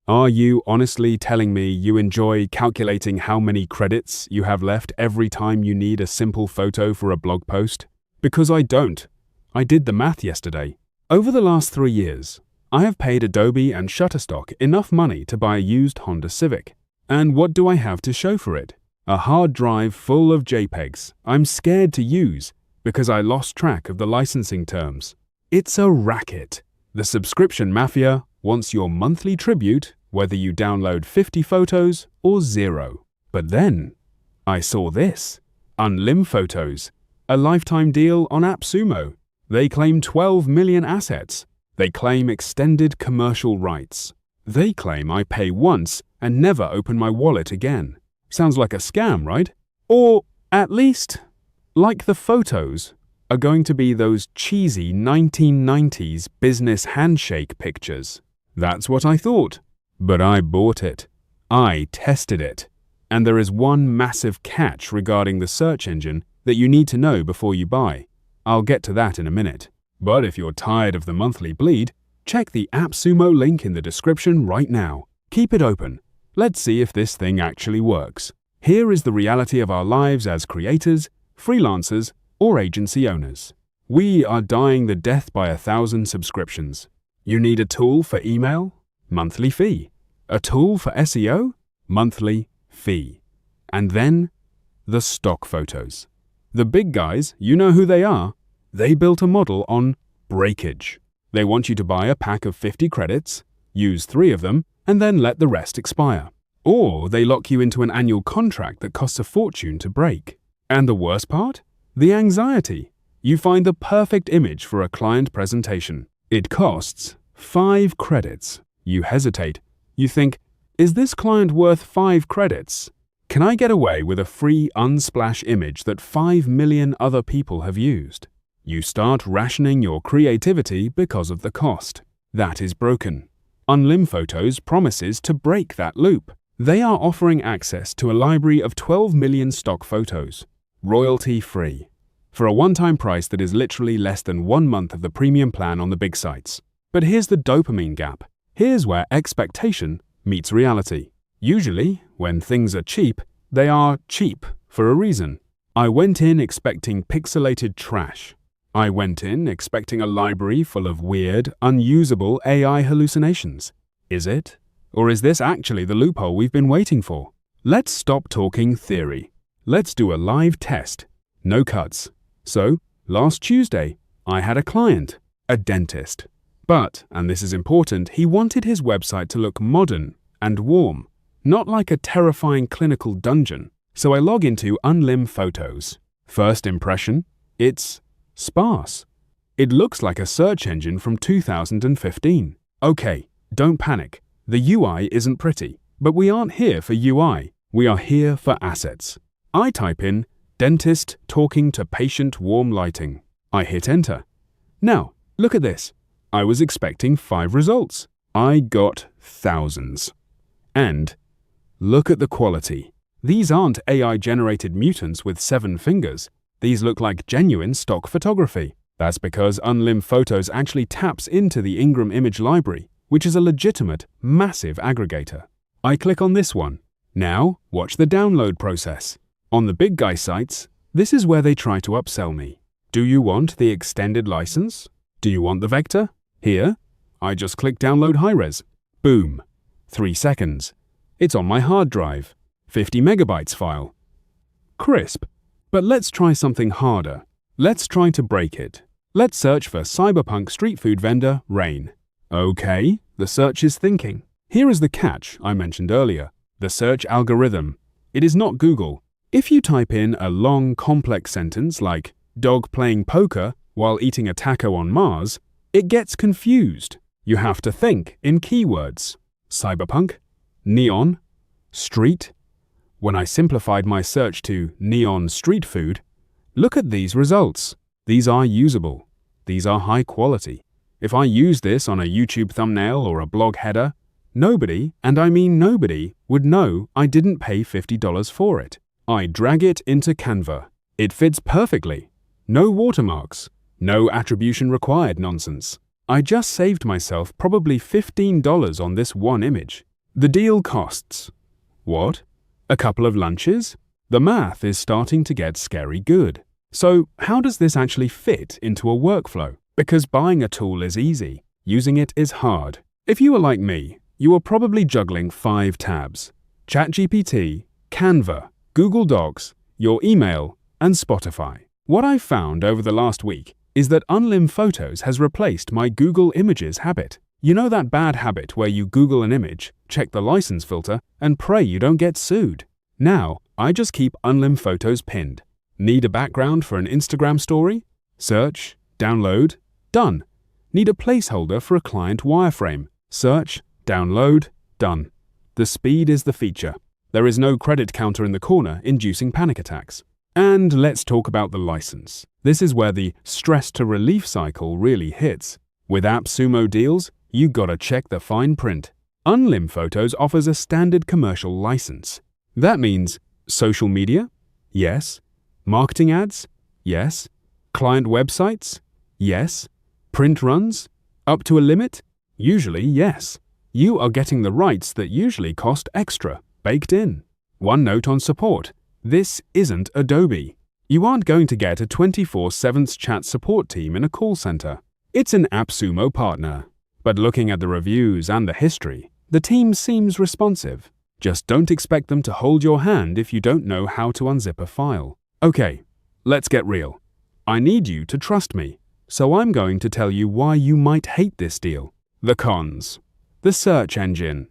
Are you honestly telling me you enjoy calculating how many credits you have left every time you need a simple photo for a blog post? Because I don't. I did the math yesterday. Over the last 3 years, I have paid Adobe and Shutterstock enough money to buy a used Honda Civic. And what do I have to show for it? A hard drive full of JPEGs I'm scared to use because I lost track of the licensing terms. It's a racket. The subscription mafia wants your monthly tribute whether you download 50 photos or 0. But then I saw this. UnlimPhotos, a lifetime deal on AppSumo. They claim 12 million assets. They claim extended commercial rights. They claim I pay once and never open my wallet again. Sounds like a scam, right? Or, at least, like the photos are going to be those cheesy 1990s business handshake pictures. That's what I thought. But I bought it. I tested it. And there is one massive catch regarding the search engine that you need to know before you buy. I'll get to that in a minute. But if you're tired of the monthly bleed, check the AppSumo link in the description right now. Keep it open. Let's see if this thing actually works. Here is the reality of our lives as creators, freelancers, or agency owners. We are dying the death by 1,000 subscriptions. You need a tool for email? Monthly fee. A tool for SEO? Monthly fee. And then, the stock photos. The big guys, you know who they are. They built a model on breakage. They want you to buy a pack of 50 credits, use 3 of them, and then let the rest expire. Or they lock you into an annual contract that costs a fortune to break. And the worst part? The anxiety. You find the perfect image for a client presentation. It costs 5 credits. You hesitate. You think, is this client worth 5 credits? Can I get away with a free unsplash image that 5 million other people have used? You start rationing your creativity because of the cost. That is broken. UnlimPhotos promises to break that loop. They are offering access to a library of 12 million stock photos, royalty-free, for a one-time price that is literally less than 1 month of the premium plan on the big sites. But here's the dopamine gap. Here's where expectation meets reality. Usually, when things are cheap, they are cheap for a reason. I went in expecting pixelated trash. I went in expecting a library full of weird, unusable AI hallucinations. Is it? Or is this actually the loophole we've been waiting for? Let's stop talking theory. Let's do a live test. No cuts. So, last Tuesday, I had a client, a dentist. But, and this is important, he wanted his website to look modern and warm, not like a terrifying clinical dungeon. So I log into UnlimPhotos. First impression, it's sparse. It looks like a search engine from 2015. Okay, don't panic. The UI isn't pretty, but we aren't here for UI. We are here for assets. I type in dentist talking to patient warm lighting. I hit enter. Now, look at this. I was expecting 5 results. I got thousands. And look at the quality. These aren't AI-generated mutants with 7 fingers. These look like genuine stock photography. That's because UnlimPhotos actually taps into the Ingram image library, which is a legitimate, massive aggregator. I click on this one. Now, watch the download process. On the big guy sites, this is where they try to upsell me. Do you want the extended license? Do you want the vector? Here, I just click download high-res. Boom. 3 seconds. It's on my hard drive. 50 megabytes file. Crisp. But let's try something harder. Let's try to break it. Let's search for cyberpunk street food vendor Rain. Okay, the search is thinking. Here is the catch I mentioned earlier. The search algorithm. It is not Google. If you type in a long, complex sentence like dog playing poker while eating a taco on Mars, it gets confused. You have to think in keywords. Cyberpunk, neon, street. When I simplified my search to neon street food, look at these results. These are usable. These are high quality. If I use this on a YouTube thumbnail or a blog header, nobody, and I mean nobody, would know I didn't pay $50 for it. I drag it into Canva. It fits perfectly. No watermarks. No attribution required nonsense. I just saved myself probably $15 on this one image. The deal costs. What? A couple of lunches? The math is starting to get scary good. So, how does this actually fit into a workflow? Because buying a tool is easy, using it is hard. If you are like me, you are probably juggling 5 tabs: ChatGPT, Canva, Google Docs, your email, and Spotify. What I've found over the last week is that UnlimPhotos has replaced my Google Images habit. You know that bad habit where you Google an image, check the license filter, and pray you don't get sued? Now, I just keep UnlimPhotos pinned. Need a background for an Instagram story? Search, download, done. Need a placeholder for a client wireframe? Search, download, done. The speed is the feature. There is no credit counter in the corner inducing panic attacks. And let's talk about the license. This is where the stress to relief cycle really hits. With AppSumo deals, you gotta check the fine print. UnlimPhotos offers a standard commercial license. That means social media? Yes. Marketing ads? Yes. Client websites? Yes. Print runs? Up to a limit? Usually, yes. You are getting the rights that usually cost extra, baked in. One note on support. This isn't Adobe. You aren't going to get a 24/7 chat support team in a call center. It's an AppSumo partner. But looking at the reviews and the history, the team seems responsive. Just don't expect them to hold your hand if you don't know how to unzip a file. Okay, let's get real. I need you to trust me, so I'm going to tell you why you might hate this deal. The cons. The search engine.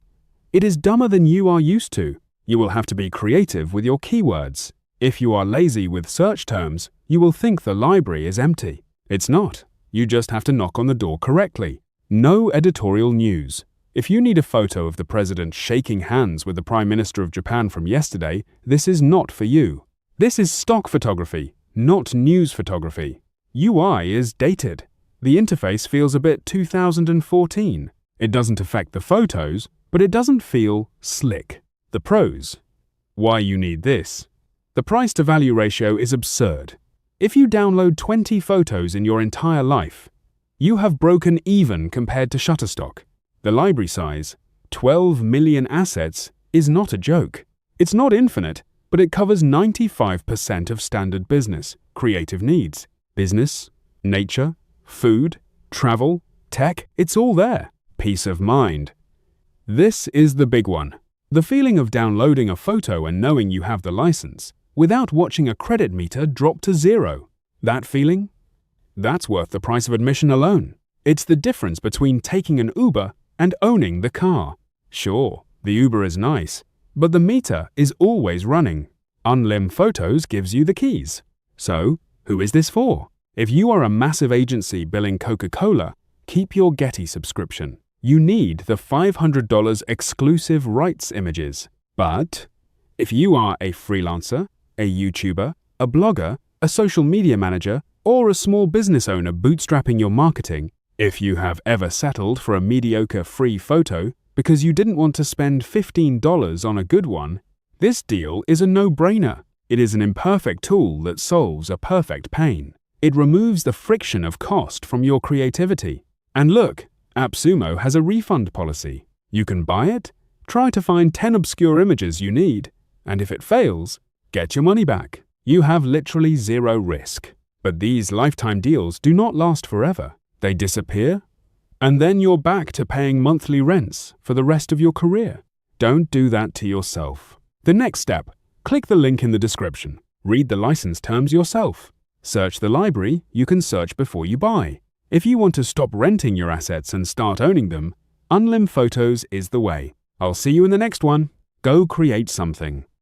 It is dumber than you are used to. You will have to be creative with your keywords. If you are lazy with search terms, you will think the library is empty. It's not. You just have to knock on the door correctly. No editorial news. If you need a photo of the president shaking hands with the Prime Minister of Japan from yesterday, this is not for you. This is stock photography, not news photography. UI is dated. The interface feels a bit 2014. It doesn't affect the photos, but it doesn't feel slick. The pros. Why you need this. The price-to-value ratio is absurd. If you download 20 photos in your entire life, you have broken even compared to Shutterstock. The library size, 12 million assets, is not a joke. It's not infinite, but it covers 95% of standard business, creative needs. Business, nature, food, travel, tech, it's all there. Peace of mind. This is the big one. The feeling of downloading a photo and knowing you have the license, without watching a credit meter drop to 0. That feeling? That's worth the price of admission alone. It's the difference between taking an Uber and owning the car. Sure, the Uber is nice, but the meter is always running. UnlimPhotos gives you the keys. So, who is this for? If you are a massive agency billing Coca-Cola, keep your Getty subscription. You need the $500 exclusive rights images. But if you are a freelancer, a YouTuber, a blogger, a social media manager, or a small business owner bootstrapping your marketing, if you have ever settled for a mediocre free photo because you didn't want to spend $15 on a good one, this deal is a no-brainer. It is an imperfect tool that solves a perfect pain. It removes the friction of cost from your creativity. And look, AppSumo has a refund policy. You can buy it, try to find 10 obscure images you need, and if it fails, get your money back. You have literally zero risk. But these lifetime deals do not last forever. They disappear, and then you're back to paying monthly rents for the rest of your career. Don't do that to yourself. The next step, click the link in the description. Read the license terms yourself. Search the library, you can search before you buy. If you want to stop renting your assets and start owning them, UnlimPhotos is the way. I'll see you in the next one. Go create something.